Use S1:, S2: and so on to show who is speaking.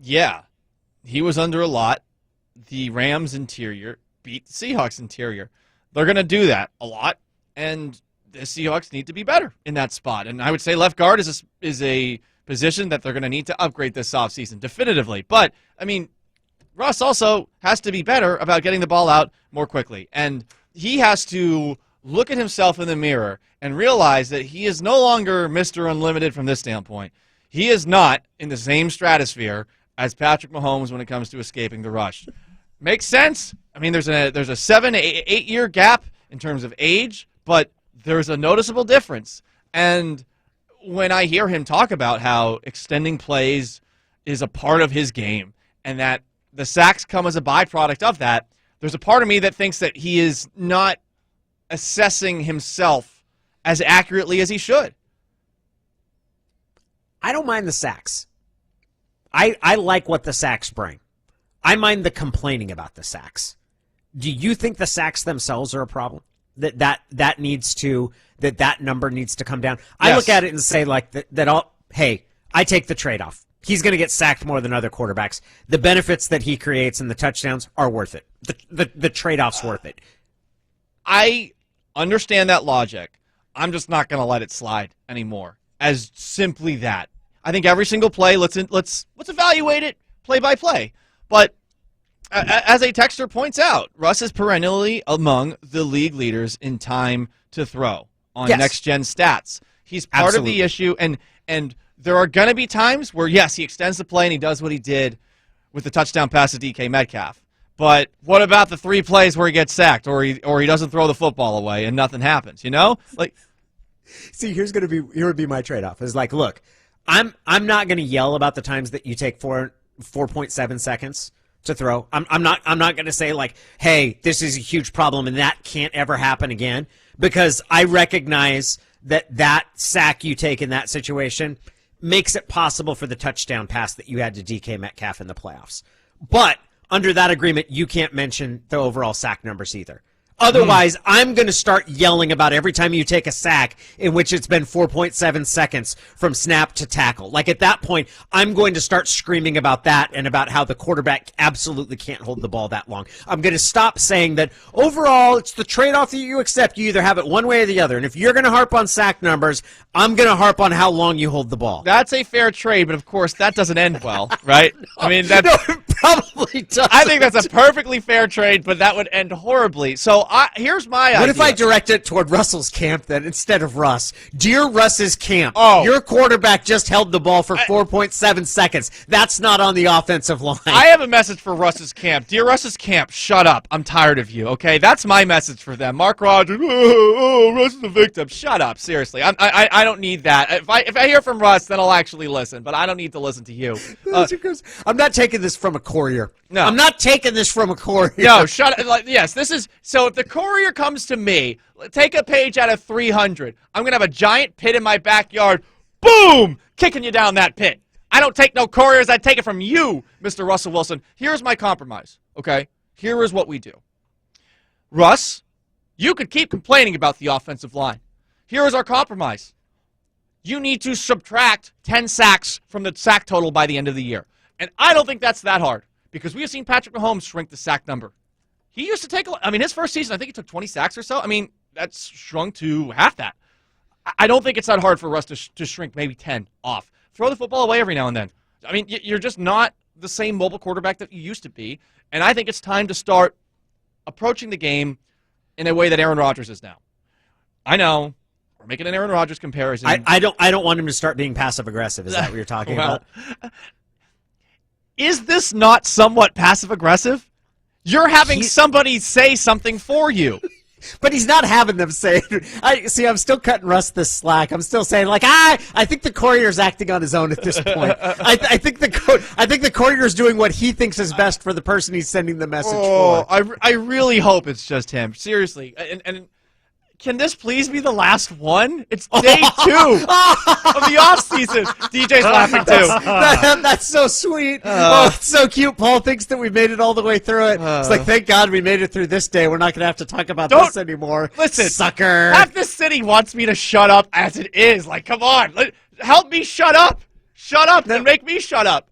S1: Yeah, he was under a lot. The Rams interior beat the Seahawks interior. They're going to do that a lot, and the Seahawks need to be better in that spot. And I would say left guard is a position that they're going to need to upgrade this offseason, definitively. But, I mean, Russ also has to be better about getting the ball out more quickly. And he has to look at himself in the mirror and realize that he is no longer Mr. Unlimited from this standpoint. He is not in the same stratosphere as Patrick Mahomes when it comes to escaping the rush. Makes sense. I mean, there's a 7-8 year gap in terms of age, but there's a noticeable difference. And when I hear him talk about how extending plays is a part of his game and that the sacks come as a byproduct of that, there's a part of me that thinks that he is not assessing himself as accurately as he should.
S2: I don't mind the sacks. I like what the sacks bring. I mind the complaining about the sacks. Do you think the sacks themselves are a problem? That number needs to come down? Yes. I look at it and say like hey, I take the trade-off. He's going to get sacked more than other quarterbacks. The benefits that he creates and the touchdowns are worth it. The trade-off's worth it.
S1: I understand that logic. I'm just not going to let it slide anymore as simply that. I think every single play, let's evaluate it play by play. But as a texter points out, Russ is perennially among the league leaders in time to throw on next-gen stats. He's part of the issue, and there are going to be times where, yes, he extends the play and he does what he did with the touchdown pass to DK Metcalf. But what about the 3 plays where he gets sacked or he doesn't throw the football away and nothing happens, you know? Like,
S2: see, here would be my trade-off. Is like, look, I'm not going to yell about the times that you take 4.7 seconds to throw. I'm not going to say like, hey, this is a huge problem and that can't ever happen again, because I recognize that sack you take in that situation makes it possible for the touchdown pass that you had to DK Metcalf in the playoffs. But under that agreement, you can't mention the overall sack numbers either. Otherwise, I'm going to start yelling about every time you take a sack in which it's been 4.7 seconds from snap to tackle. Like, at that point, I'm going to start screaming about that and about how the quarterback absolutely can't hold the ball that long. I'm going to stop saying that overall, it's the trade-off that you accept. You either have it one way or the other. And if you're going to harp on sack numbers, I'm going to harp on how long you hold the ball.
S1: That's a fair trade, but of course, that doesn't end well, right?
S2: No,
S1: I mean, that
S2: probably doesn't.
S1: I think that's a perfectly fair trade, but that would end horribly. So here's my idea.
S2: What if I direct it toward Russell's camp then instead of Russ? Dear Russ's camp,
S1: Oh.
S2: Your quarterback just held the ball for 4.7 seconds. That's not on the offensive line.
S1: I have a message for Russ's camp. Dear Russ's camp, shut up. I'm tired of you, okay? That's my message for them. Mark Rogers, Russ is a victim. Shut up, seriously. I don't need that. If I hear from Russ, then I'll actually listen, but I don't need to listen to you.
S2: I'm not taking this from a courier.
S1: No.
S2: I'm not taking this from a courier.
S1: No, shut up. Yes, this is, so if the courier comes to me, take a page out of 300, I'm going to have a giant pit in my backyard, boom, kicking you down that pit. I don't take no couriers, I take it from you, Mr. Russell Wilson. Here's my compromise, okay? Here is what we do. Russ, you could keep complaining about the offensive line. Here is our compromise. You need to subtract 10 sacks from the sack total by the end of the year. And I don't think that's that hard, because we have seen Patrick Mahomes shrink the sack number. He used to take, his first season, I think he took 20 sacks or so. I mean, that's shrunk to half that. I don't think it's that hard for Russ to shrink maybe 10 off. Throw the football away every now and then. I mean, you're just not the same mobile quarterback that you used to be, and I think it's time to start approaching the game in a way that Aaron Rodgers is now. I know, we're making an Aaron Rodgers comparison.
S2: I don't want him to start being passive-aggressive. Is that what you're talking about?
S1: Is this not somewhat passive-aggressive? You're having somebody say something for you.
S2: But he's not having them say it. I'm still cutting Russ this slack. I'm still saying, like, I think the courier's acting on his own at this point. I think the courier's doing what he thinks is best for the person he's sending the message for.
S1: I really hope it's just him. Seriously. And can this please be the last one? It's day 2 of the offseason. DJ's laughing too.
S2: That's so sweet. It's so cute. Paul thinks that we made it all the way through it. It's like, thank God we made it through this day. We're not going to have to talk about this anymore.
S1: Listen,
S2: sucker.
S1: Half the city wants me to shut up as it is. Like, come on. Help me shut up. Shut up and make me shut up.